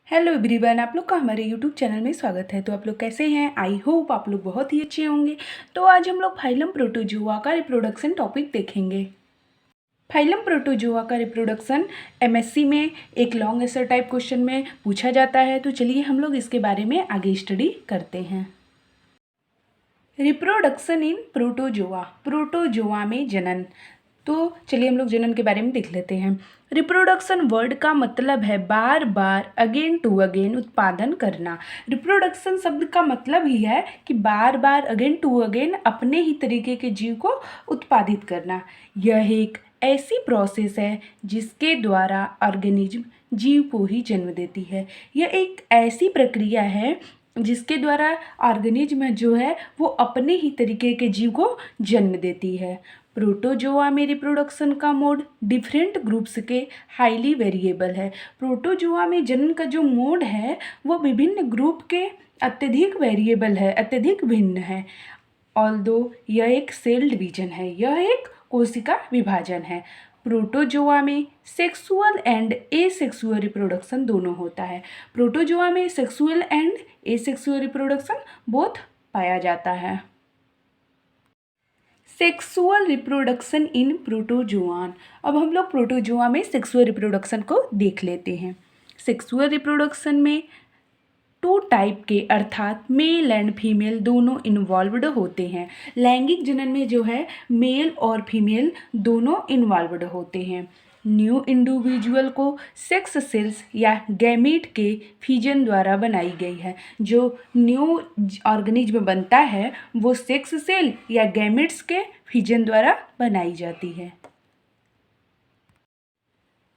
Hello everyone, आप लोग का हमारे यूट्यूब चैनल में स्वागत है। तो आप लोग कैसे हैं? आई होप आप लोग बहुत ही अच्छे होंगे। तो आज हम लोग फाइलम प्रोटोजोआ का रिप्रोडक्शन टॉपिक देखेंगे। फाइलम प्रोटोजोआ का रिप्रोडक्शन एमएससी में एक लॉन्ग आंसर टाइप क्वेश्चन में पूछा जाता है। तो चलिए हम लोग इसके बारे में आगे स्टडी करते हैं। रिप्रोडक्शन इन प्रोटोजोआ, प्रोटोजोआ में जनन। तो चलिए हम लोग जनन के बारे में देख लेते हैं। रिप्रोडक्शन वर्ड का मतलब है बार बार, अगेन टू अगेन उत्पादन करना। रिप्रोडक्शन शब्द का मतलब ही है कि बार बार, अगेन टू अगेन अपने ही तरीके के जीव को उत्पादित करना। यह एक ऐसी प्रोसेस है जिसके द्वारा ऑर्गेनिज्म जीव को ही जन्म देती है। यह एक ऐसी प्रक्रिया है जिसके द्वारा ऑर्गेनिज्म जो है वो अपने ही तरीके के जीव को जन्म देती है। प्रोटोजोआ में रिप्रोडक्शन का मोड डिफरेंट ग्रुप्स के हाईली वेरिएबल है। प्रोटोजोआ में जनन का जो मोड है वो विभिन्न ग्रुप के अत्यधिक वेरिएबल है, अत्यधिक भिन्न है। ऑल्दो यह एक सेल डिवीजन है, यह एक कोशिका विभाजन है। प्रोटोजोआ में सेक्सुअल एंड एसेक्सुअल रिप्रोडक्शन दोनों होता है। प्रोटोजोआ में sexual and asexual reproduction both पाया जाता है। Sexual reproduction in protozoan. अब हम लोग प्रोटोजोआ में सेक्सुअल रिप्रोडक्शन को देख लेते हैं। सेक्सुअल रिप्रोडक्शन में टू टाइप के अर्थात मेल एंड फीमेल दोनों इन्वॉल्व्ड होते हैं। लैंगिक जनन में जो है मेल और फीमेल दोनों इन्वॉल्व्ड होते हैं। न्यू इंडिविजुअल को सेक्स सेल्स या गैमीट के फ्यूजन द्वारा बनाई गई है। जो न्यू ऑर्गेनिज्म बनता है वो सेक्स सेल या गैमीट्स के फ्यूजन द्वारा बनाई जाती है।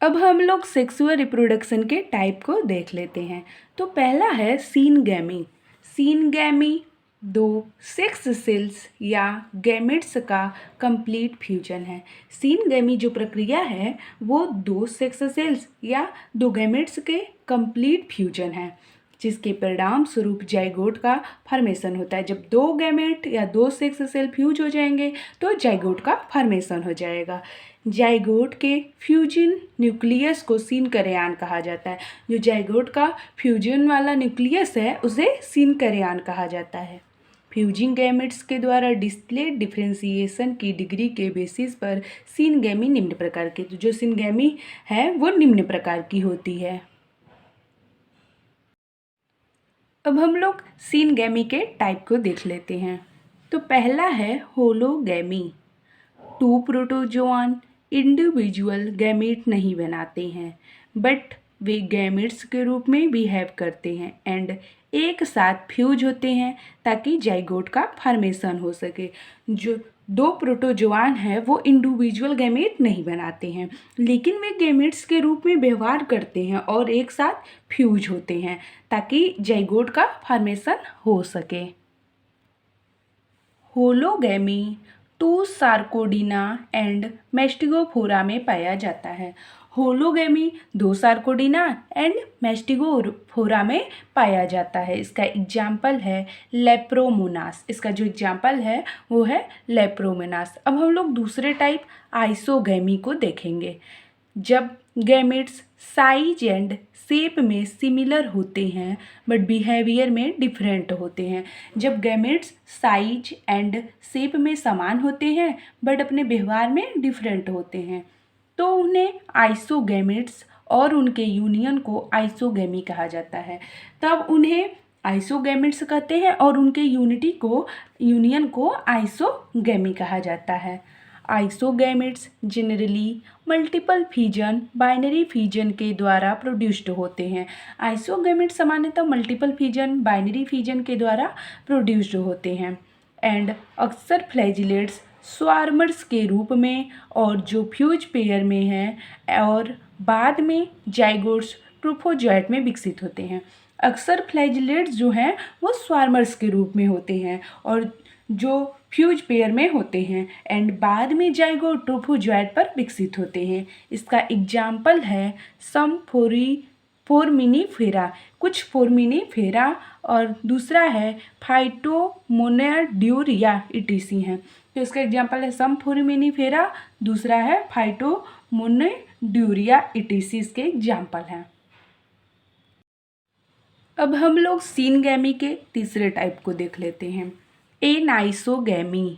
अब हम लोग सेक्सुअल रिप्रोडक्शन के टाइप को देख लेते हैं। तो पहला है सीनगैमी। सीनगैमी दो सेक्स सेल्स या गैमेट्स का कंप्लीट फ्यूजन है। सीनगैमी जो प्रक्रिया है वो दो सेक्स सेल्स या दो गैमेट्स के कंप्लीट फ्यूजन है, जिसके परिणाम स्वरूप जाइगोट का फॉर्मेशन होता है। जब दो गैमेट या दो सेक्स सेल फ्यूज हो जाएंगे तो जाइगोट का फॉर्मेशन हो जाएगा। जाइगोट के फ्यूजन न्यूक्लियस को सीनकरेआन कहा जाता है। जो जाइगोट का फ्यूजन वाला न्यूक्लियस है उसे सीनकरेआन कहा जाता है। फ्यूजिंग गैमेट्स के द्वारा डिस्प्ले डिफ्रेंसिएशन की डिग्री के बेसिस पर सीनगैमी निम्न प्रकार के, तो जो सीनगैमी है वो निम्न प्रकार की होती है। अब हम लोग सीनगैमी के टाइप को देख लेते हैं। तो पहला है hologamy. Two protozoan individual gamete नहीं बनाते हैं, बट वे गैमेट्स के रूप में बिहेव करते हैं एंड एक साथ फ्यूज होते हैं ताकि जाइगोट का फॉर्मेशन हो सके। जो दो प्रोटोजोआन है वो इंडिविजुअल गैमेट नहीं बनाते हैं, लेकिन वे गैमेट्स के रूप में व्यवहार करते हैं और एक साथ फ्यूज होते हैं ताकि जाइगोट का फॉर्मेशन हो सके। होलोगैमी टू सार्कोडिना एंड मैस्टिगोफोरा में पाया जाता है। होलोगैमी दो सार्कोडिना एंड मैस्टिगोफोरा में पाया जाता है। इसका एग्जाम्पल है लेप्रोमोनास। इसका जो एग्जाम्पल है वो है लेप्रोमोनास। अब हम लोग दूसरे टाइप आइसोगैमी को देखेंगे। जब गैमेट्स साइज एंड शेप में सिमिलर होते हैं बट बिहेवियर में डिफरेंट होते हैं। जब गैमेट्स साइज एंड शेप में समान होते हैं बट अपने व्यवहार में डिफरेंट होते हैं तो उन्हें आइसोगैमेट्स और उनके यूनियन को आइसोगैमी कहा जाता है। तब उन्हें आइसोगैमेट्स कहते हैं और उनके यूनियन को आइसोगैमी कहा जाता है। Isogametes generally multiple fission, binary fission के द्वारा प्रोड्यूस्ड होते हैं। आइसोगैमेट्स सामान्यतः मल्टीपल फिजन, बाइनरी फिजन के द्वारा प्रोड्यूस्ड होते हैं एंड अक्सर फ्लैजिलेट्स स्वार्मर्स के रूप में और जो फ्यूज पेयर में हैं और बाद में जाइगोट्स ट्रोफोजॉइट में विकसित होते हैं। अक्सर फ्लैजिलेट्स जो हैं वो स्वार्मर्स के रूप में होते हैं और जो फ्यूज पेयर में होते हैं एंड बाद में जाइगोट ट्रोफोजॉइट पर विकसित होते हैं। इसका एग्जाम्पल है सम फोरमिनीफेरा, कुछ फोरमिनीफेरा, और दूसरा है फाइटोमोनाड्यूरिया इटीसी हैं। तो इसका एग्जाम्पल है सम फोरमिनीफेरा, दूसरा है फाइटोमोनाड्यूरिया इटीसी, इसके एग्जाम्पल हैं। अब हम लोग सीनगैमी के तीसरे टाइप को देख लेते हैं, एनाइसोगैमी।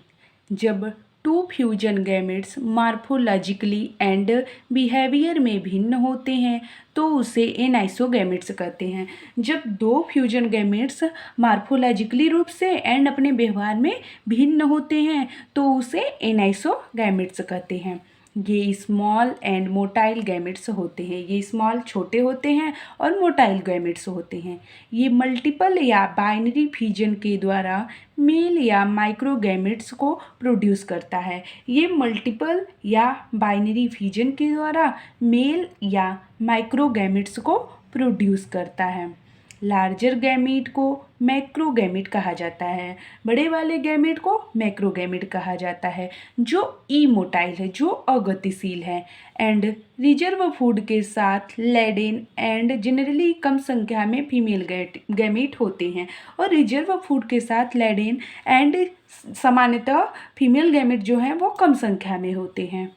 जब two fusion gametes morphologically and behaviour में भिन्न होते हैं तो उसे एनाइसोगैमेट्स कहते हैं। जब दो फ्यूजन गैमेट्स मार्फोलॉजिकली रूप से एंड अपने व्यवहार में भिन्न होते हैं तो उसे एनाइसोगैमेट्स कहते हैं। ये स्मॉल एंड मोटाइल गैमेट्स होते हैं, ये स्मॉल छोटे होते हैं और मोटाइल गैमेट्स होते हैं। ये मल्टीपल या बाइनरी फ्यूजन के द्वारा मेल या माइक्रो गैमेट्स को प्रोड्यूस करता है। ये मल्टीपल या बाइनरी फ्यूजन के द्वारा मेल या माइक्रो गैमेट्स को प्रोड्यूस करता है। लार्जर गैमीट को मैक्रोगैमीट कहा जाता है, बड़े वाले गैमीट को मैक्रोगैमीट कहा जाता है, जो इमोटाइल है, जो अगतिशील है एंड रिजर्व फूड के साथ लेडेन एंड जनरली कम संख्या में फीमेल गैमीट होते हैं। और रिजर्व फूड के साथ लेडेन एंड सामान्यतः फीमेल गैमीट जो हैं वो कम संख्या में होते हैं।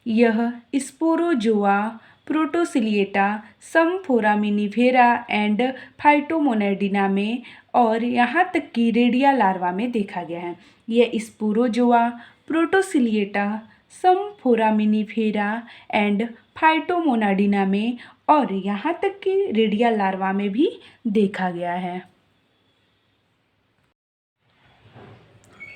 यह स्पोरोजोआ, प्रोटोसिलिएटा, सम फोरामिनिफेरा एंड फाइटोमोनेडिना में और यहाँ तक कि रेडिया लार्वा में देखा गया है। यह स्पोरोजोआ, प्रोटोसिलिएटा, सम फोरामिनिफेरा एंड फाइटोमोनाडिना में और यहाँ तक कि रेडिया लार्वा में भी देखा गया है।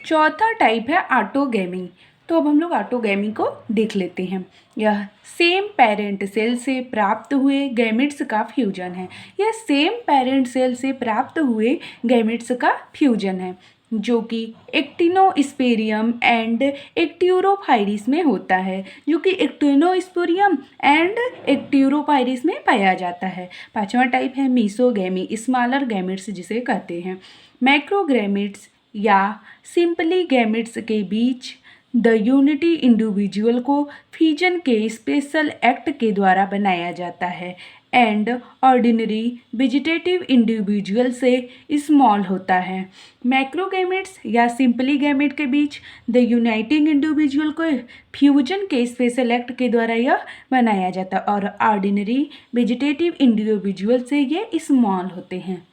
चौथा टाइप है ऑटोगैमी। तो अब हम लोग ऑटोगैमी को देख लेते हैं। यह सेम पेरेंट सेल से प्राप्त हुए गैमेट्स का फ्यूजन है। यह सेम पेरेंट सेल से प्राप्त हुए गैमेट्स का फ्यूजन है जो कि एक्टिनोस्पेरियम एंड एक्ट्यूरोफाइरिस में होता है, जो कि एक्टिनोस्पेरियम एंड एक्ट्यूरोफाइरिस में पाया जाता है। पांचवा टाइप है मीसोगैमी, स्मॉलर गैमेट्स जिसे कहते हैं। मैक्रोगैमेट्स या सिंपली गैमेट्स के बीच द यूनिटी इंडिविजुअल को फ्यूजन के स्पेशल एक्ट के द्वारा बनाया जाता है एंड ऑर्डिनरी वेजिटेटिव इंडिविजुअल से स्मॉल होता है। मैक्रोगैमेट्स या सिंपली गैमेट के बीच द यूनाइटिंग इंडिविजुअल को फ्यूजन के स्पेशल एक्ट के द्वारा यह बनाया जाता है और ऑर्डिनरी वेजिटेटिव इंडिविजुअल से ये स्मॉल होते हैं।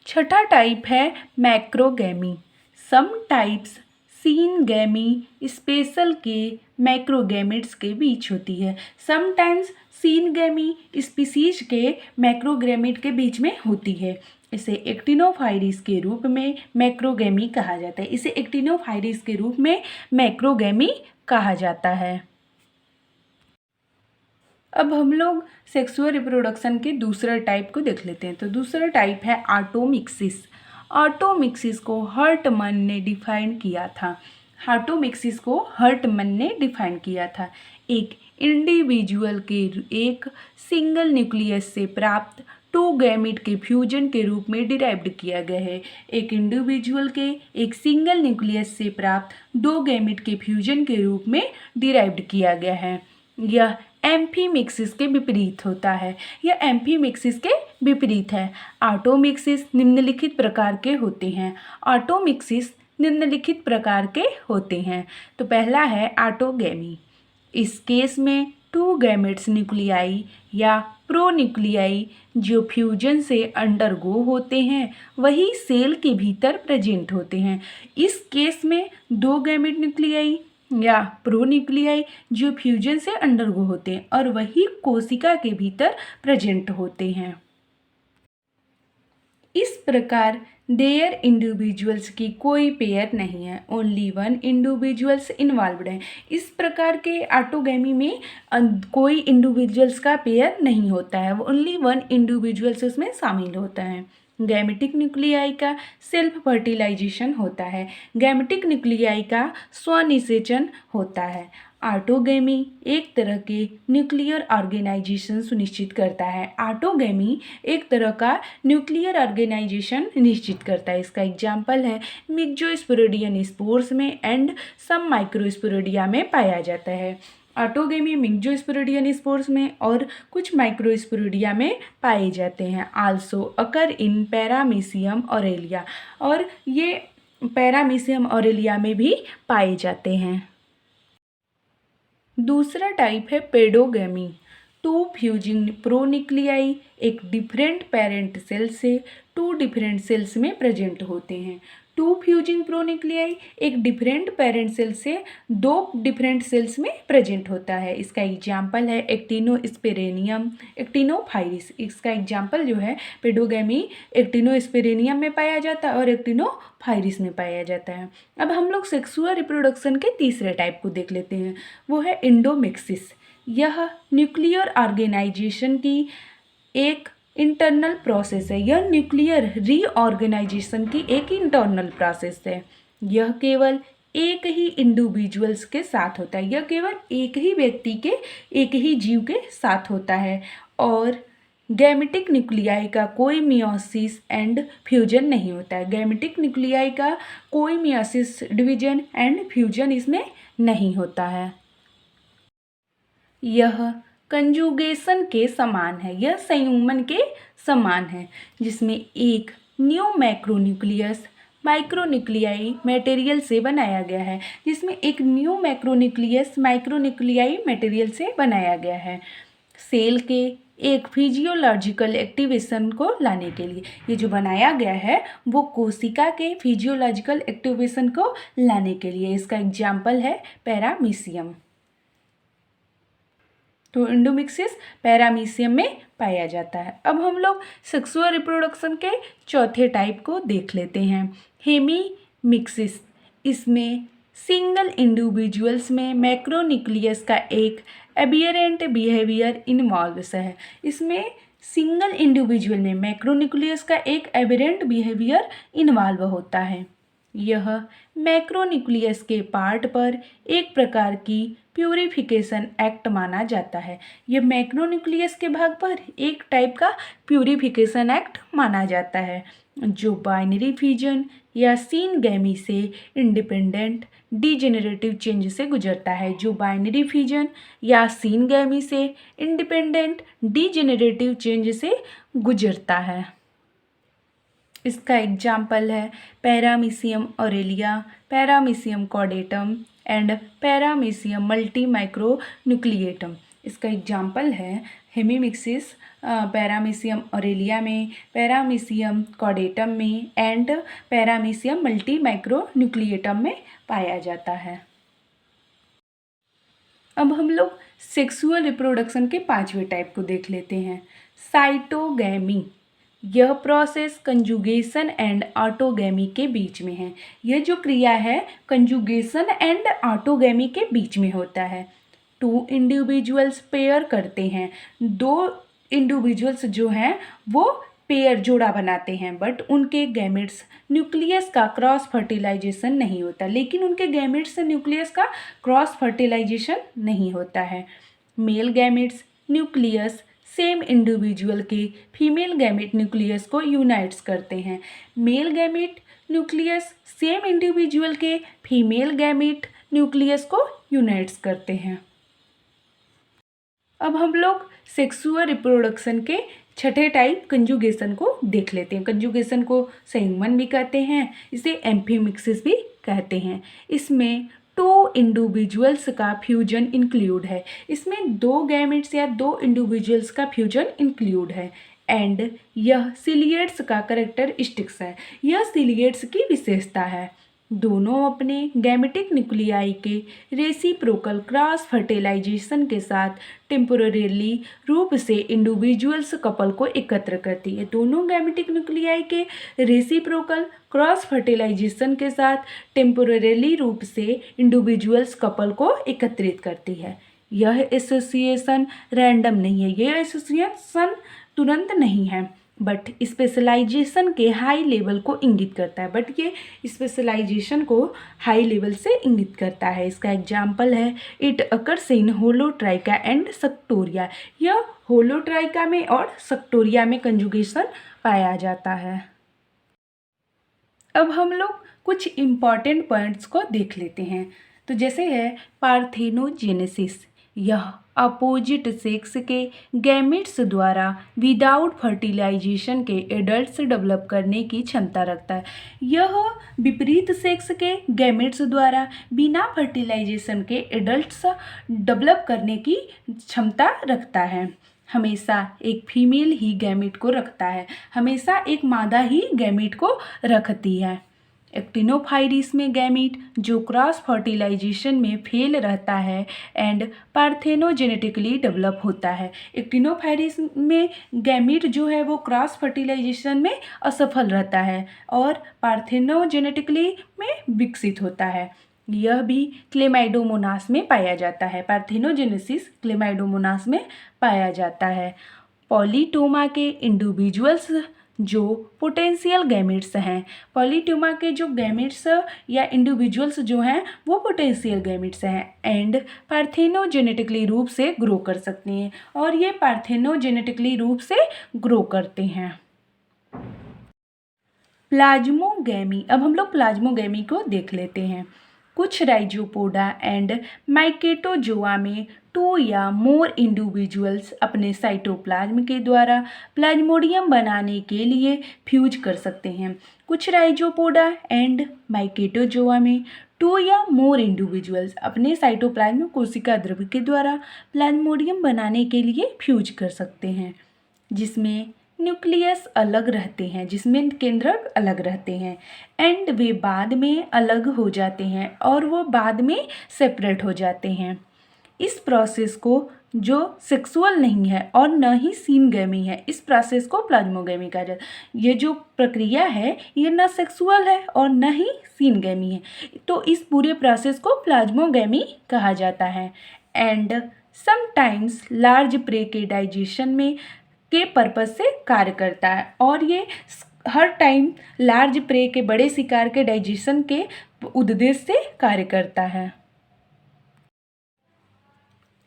छठा टाइप है मैक्रोगैमी। सम टाइप्स सीनगैमी स्पेशल के मैक्रोगैमेट्स के बीच होती है। समटाइम्स सीनगैमी स्पीसीज के मैक्रोगैमेट के बीच में होती है। इसे एक्टिनोफाइरिस के रूप में मैक्रोगैमी कहा जाता है। इसे एक्टिनोफाइरिस के रूप में मैक्रोगैमी कहा जाता है। अब हम लोग सेक्सुअल रिप्रोडक्शन के दूसरा टाइप को देख लेते हैं। तो दूसरा टाइप है ऑटोमिक्सिस। ऑटोमिक्सिस को हर्टमन ने डिफाइन किया था। ऑटोमिक्सिस को हर्टमन ने डिफाइन किया था। एक इंडिविजुअल के एक सिंगल न्यूक्लियस से प्राप्त टू गैमेट के फ्यूजन के रूप में डिराइव्ड किया गया है। एक इंडिविजुअल के एक सिंगल न्यूक्लियस से प्राप्त दो गैमेट के फ्यूजन के रूप में डिराइव्ड किया गया है। यह एम्फीमिक्सिस के विपरीत होता है। यह एम्फीमिक्सिस के विपरीत है। ऑटोमिक्सिस निम्नलिखित प्रकार के होते हैं। ऑटोमिक्सिस निम्नलिखित प्रकार के होते हैं। तो पहला है ऑटोगैमी। इस केस में टू गैमेट्स न्यूक्लियाई या प्रोन्यूक्लियाई जो फ्यूजन से अंडरगो होते हैं वही सेल के भीतर प्रेजेंट होते हैं। इस केस में दो गैमेट न्यूक्लियाई या प्रोन्यूक्लियाई जो फ्यूजन से अंडरगो होते हैं और वही कोशिका के भीतर प्रेजेंट होते हैं। इस प्रकार देयर इंडिविजुअल्स की कोई पेयर नहीं है, ओनली वन इंडिविजुअल्स इन्वॉल्वड है। इस प्रकार के ऑटोगैमी में कोई इंडिविजुअल्स का पेयर नहीं होता है, ओनली वन इंडिविजुअल्स उसमें शामिल होता है। गैमेटिक न्यूक्लियाई का सेल्फ फर्टिलाइजेशन होता है। गैमेटिक न्यूक्लियाई का स्वनिषेचन होता है। ऑटोगैमी एक तरह के न्यूक्लियर ऑर्गेनाइजेशन सुनिश्चित करता है। ऑटोगैमी एक तरह का न्यूक्लियर ऑर्गेनाइजेशन निश्चित करता है। इसका एग्जाम्पल है मिक्सोस्पोरेडियन स्पोर्स में एंड सम माइक्रोस्पोरेडिया में पाया जाता है। ऑटोगैमी मिक्सोस्पोरेडियन स्पोर्स में और कुछ माइक्रोस्पोरेडिया में पाए जाते हैं। आल्सो अकर इन पैरामीशियम ऑरेलिया, और ये पैरामीशियम ऑरेलिया में भी पाए जाते हैं। दूसरा टाइप है पेडोगैमी। टू फ्यूजिंग प्रोन्यूक्लियाई एक डिफरेंट पेरेंट सेल से टू डिफरेंट सेल्स में प्रेजेंट होते हैं। टू फ्यूजिंग प्रोन्यूक्लियाई एक डिफरेंट पेरेंट सेल से दो डिफरेंट सेल्स में प्रेजेंट होता है। इसका एग्जाम्पल है एक्टिनोस्पेरेनियम, एक्टिनोफाइरिस। इसका एग्जाम्पल जो है पेडोगैमी एक्टिनोस्पेरेनियम में पाया जाता है और एक्टिनोफाइरिस में पाया जाता है। अब हम लोग सेक्सुअल रिप्रोडक्शन के तीसरे टाइप को देख लेते हैं, वो है इंडोमिक्सिस। यह न्यूक्लियर ऑर्गेनाइजेशन की एक इंटरनल प्रोसेस है। यह न्यूक्लियर रीऑर्गेनाइजेशन की एक इंटरनल प्रोसेस है। यह केवल एक ही इंडिविजुअल्स के साथ होता है। यह केवल एक ही व्यक्ति के, एक ही जीव के साथ होता है और गैमेटिक न्यूक्लियाई का कोई मियोसिस एंड फ्यूजन नहीं होता है। गैमेटिक न्यूक्लियाई का कोई मियोसिस, डिवीजन एंड फ्यूजन इसमें नहीं होता है। यह कंजुगेशन के समान है, यह संयुग्मन के समान है, जिसमें एक न्यू मैक्रोन्यूक्लियस माइक्रोन्यूक्लियाई मटेरियल से बनाया गया है। जिसमें एक न्यू मैक्रोन्यूक्लियस माइक्रोन्यूक्लियाई मटेरियल से बनाया गया है सेल के एक फिजियोलॉजिकल एक्टिवेशन को लाने के लिए। ये जो बनाया गया है वो कोशिका के फिजियोलॉजिकल एक्टिवेशन को लाने के लिए। इसका एग्जाम्पल है पैरामीशियम। तो इंडोमिक्सिस पैरामीशियम में पाया जाता है। अब हम लोग सेक्सुअल रिप्रोडक्शन के चौथे टाइप को देख लेते हैं, हेमीमिक्सिस। इसमें सिंगल इंडिविजुअल्स में मैक्रोन्यूक्लियस का एक एबियरेंट बिहेवियर इन्वॉल्व्स है। इसमें सिंगल इंडिविजुअल में मैक्रोन्यूक्लियस का एक एबियरेंट बिहेवियर इन्वॉल्व होता है। यह मैक्रोन्यूक्लियस के पार्ट पर एक प्रकार की प्यूरिफिकेशन एक्ट माना जाता है। यह मैक्रोन्यूक्लियस के भाग पर एक टाइप का प्यूरिफिकेशन एक्ट माना जाता है जो बाइनरी फ्यूजन या सीनगैमी से इंडिपेंडेंट डीजेनरेटिव चेंज से गुजरता है। जो बाइनरी फ्यूजन या सीनगैमी से इंडिपेंडेंट डीजेनरेटिव चेंज से गुजरता है। इसका एग्जाम्पल है paramecium aurelia, paramecium caudatum and paramecium multi micronucleatum. इसका एग्जाम्पल है हेमीमिक्सिस पैरामीशियम ऑरेलिया में, पैरामीशियम कॉर्डेटम में एंड पैरामीशियम मल्टी माइक्रोन्यूक्लिएटम में पाया जाता है। अब हम लोग सेक्सुअल रिप्रोडक्शन के पांचवें टाइप को देख लेते हैं, साइटोगैमी। यह प्रोसेस कंजुगेशन एंड ऑटोगैमी के बीच में है। यह जो क्रिया है कंजुगेशन एंड ऑटोगैमी के बीच में होता है। टू इंडिविजुअल्स पेयर करते हैं, दो इंडिविजुअल्स जो हैं वो पेयर जोड़ा बनाते हैं, बट उनके गैमेट्स न्यूक्लियस का क्रॉस फर्टिलाइजेशन नहीं होता। लेकिन उनके गैमेट्स से न्यूक्लियस का क्रॉस फर्टिलाइजेशन नहीं होता है। Male gametes nucleus same individual के फीमेल गैमेट न्यूक्लियस को यूनाइट्स करते हैं। Male gamete nucleus same individual के फीमेल गैमेट न्यूक्लियस को यूनाइट्स करते हैं। अब हम लोग सेक्सुअल रिप्रोडक्शन के छठे टाइप कंजुगेशन को देख लेते हैं। कंजुगेशन को संयुग्मन भी कहते हैं, इसे एम्फीमिक्सिस भी कहते हैं। इसमें टू इंडिविजुअल्स का फ्यूजन इंक्लूड है। इसमें दो गैमेट्स या दो इंडिविजुअल्स का फ्यूजन इंक्लूड है एंड यह सिलिएट्स का कैरेक्टरिस्टिक्स है। यह सिलिएट्स की विशेषता है। दोनों अपने गैमेटिक न्यूक्लियाई के रेसिप्रोकल क्रॉस फर्टिलाइजेशन के साथ टेम्पोरेरी रूप से इंडिविजुअल्स कपल को एकत्र करती है। दोनों गैमेटिक न्यूक्लियाई के रेसिप्रोकल क्रॉस फर्टिलाइजेशन के साथ टेम्पोरेरी रूप से इंडिविजुअल्स कपल को एकत्रित करती है। यह एसोसिएशन रैंडम नहीं है, यह एसोसिएशन तुरंत नहीं है, बट स्पेशलाइजेशन के हाई लेवल को इंगित करता है। बट ये स्पेशलाइजेशन को हाई लेवल से इंगित करता है। इसका एग्जाम्पल है इट अकर्स इन होलोट्राइका एंड सक्टोरिया। यह होलोट्राइका में और सक्टोरिया में कंजुगेशन पाया जाता है। अब हम लोग कुछ इम्पॉर्टेंट पॉइंट्स को देख लेते हैं। तो जैसे है पार्थेनोजेनेसिस, यह अपोजिट सेक्स के गैमेट्स द्वारा विदाउट फर्टिलाइजेशन के एडल्ट्स डेवलप करने की क्षमता रखता है। यह विपरीत सेक्स के गैमेट्स द्वारा बिना फर्टिलाइजेशन के एडल्ट्स डेवलप करने की क्षमता रखता है। हमेशा एक फीमेल ही गैमेट को रखता है, हमेशा एक मादा ही गैमेट को रखती है। एक्टिनोफाइरिस में गैमीट जो क्रॉस फर्टिलाइजेशन में फेल रहता है एंड पार्थेनोजेनेटिकली डेवलप होता है। एक्टिनोफाइरिस में गैमीट जो है वो क्रॉस फर्टिलाइजेशन में असफल रहता है और पार्थेनोजेनेटिकली में विकसित होता है। यह भी क्लेमाइडोमोनास में पाया जाता है। पार्थेनोजेनेसिस क्लेमाइडोमोनास में पाया जाता है। पॉलीटोमा के इंडिविजुअल्स जो पोटेंशियल गैमेट्स हैं, पॉलीट्यूमा के जो गैमेट्स या इंडिविजुअल्स जो हैं वो पोटेंशियल गैमेट्स हैं एंड पार्थेनोजेनेटिकली रूप से ग्रो कर सकते हैं और ये पार्थेनोजेनेटिकली रूप से ग्रो करते हैं। प्लाज्मोगैमी, अब हम लोग प्लाज्मोगैमी को देख लेते हैं। कुछ राइजोपोडा एंड माइकेटोजोआ में 2 या मोर इंडिविजुअल्स अपने साइटोप्लाज्म के द्वारा प्लाज्मोडियम बनाने के लिए फ्यूज कर सकते हैं। कुछ राइजोपोडा एंड माइकेटोजोआ में 2 या मोर इंडिविजुअल्स अपने साइटोप्लाज्म कोशिका द्रव्य के द्वारा प्लाज्मोडियम बनाने के लिए फ्यूज कर सकते हैं, जिसमें न्यूक्लियस अलग रहते हैं, जिसमें केंद्रक अलग रहते हैं एंड वे बाद में अलग हो जाते हैं और वो बाद में सेपरेट हो जाते हैं। इस प्रोसेस को जो सेक्सुअल नहीं है और न ही सीनगैमी है, इस प्रोसेस को प्लाज्मोगैमी कहा जाता है। ये जो प्रक्रिया है ये न सेक्सुअल है और न ही सीनगैमी है, तो इस पूरे प्रोसेस को प्लाज्मोगैमी कहा जाता है। एंड समटाइम्स लार्ज प्रे के डाइजेशन में के पर्पस से कार्य करता है और ये हर टाइम लार्ज प्रे के बड़े शिकार के डाइजेशन के उद्देश्य से कार्य करता है।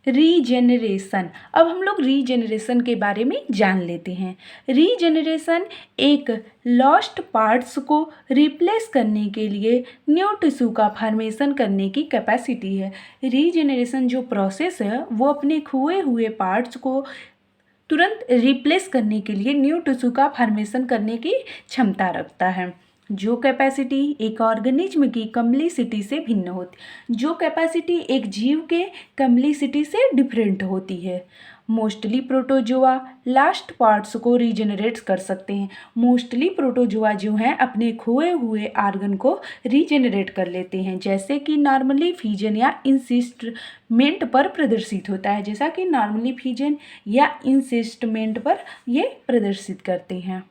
रीजेनरेशन, अब हम लोग रीजेनरेशन के बारे में जान लेते हैं। रीजेनरेशन एक लॉस्ट पार्ट्स को रिप्लेस करने के लिए न्यू टिश्यू का फॉर्मेशन करने की कैपेसिटी है। रीजेनरेशन जो प्रोसेस है वो अपने खोए हुए पार्ट्स को तुरंत रिप्लेस करने के लिए न्यू टिश्यू का फॉर्मेशन करने की क्षमता रखता है। जो कैपेसिटी एक ऑर्गेनिज्म की कम्प्लिसिटी से भिन्न होती, जो कैपेसिटी एक जीव के कम्प्लिसिटी से डिफरेंट होती है। मोस्टली प्रोटोजोआ लास्ट पार्ट्स को रीजेनरेट कर सकते हैं। मोस्टली प्रोटोजोआ जो हैं अपने खोए हुए आर्गन को रीजेनरेट कर लेते हैं, जैसे कि नॉर्मली फिजन या इंसिस्टमेंट पर प्रदर्शित होता है, जैसा कि नॉर्मली फिजन या इंसिस्टमेंट पर ये प्रदर्शित करते हैं।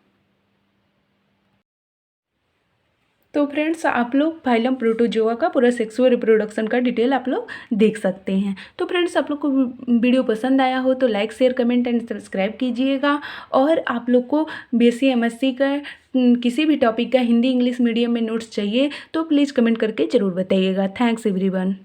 तो फ्रेंड्स आप लोग फाइलम प्रोटोजोआ का पूरा सेक्सुअल रिप्रोडक्शन का डिटेल आप लोग देख सकते हैं। तो फ्रेंड्स आप लोग को वीडियो पसंद आया हो तो like share comment and subscribe कीजिएगा और आप लोग को बीएससी एमएससी का किसी भी टॉपिक का हिंदी इंग्लिश मीडियम में नोट्स चाहिए तो प्लीज़ कमेंट करके ज़रूर बताइएगा। Thanks everyone.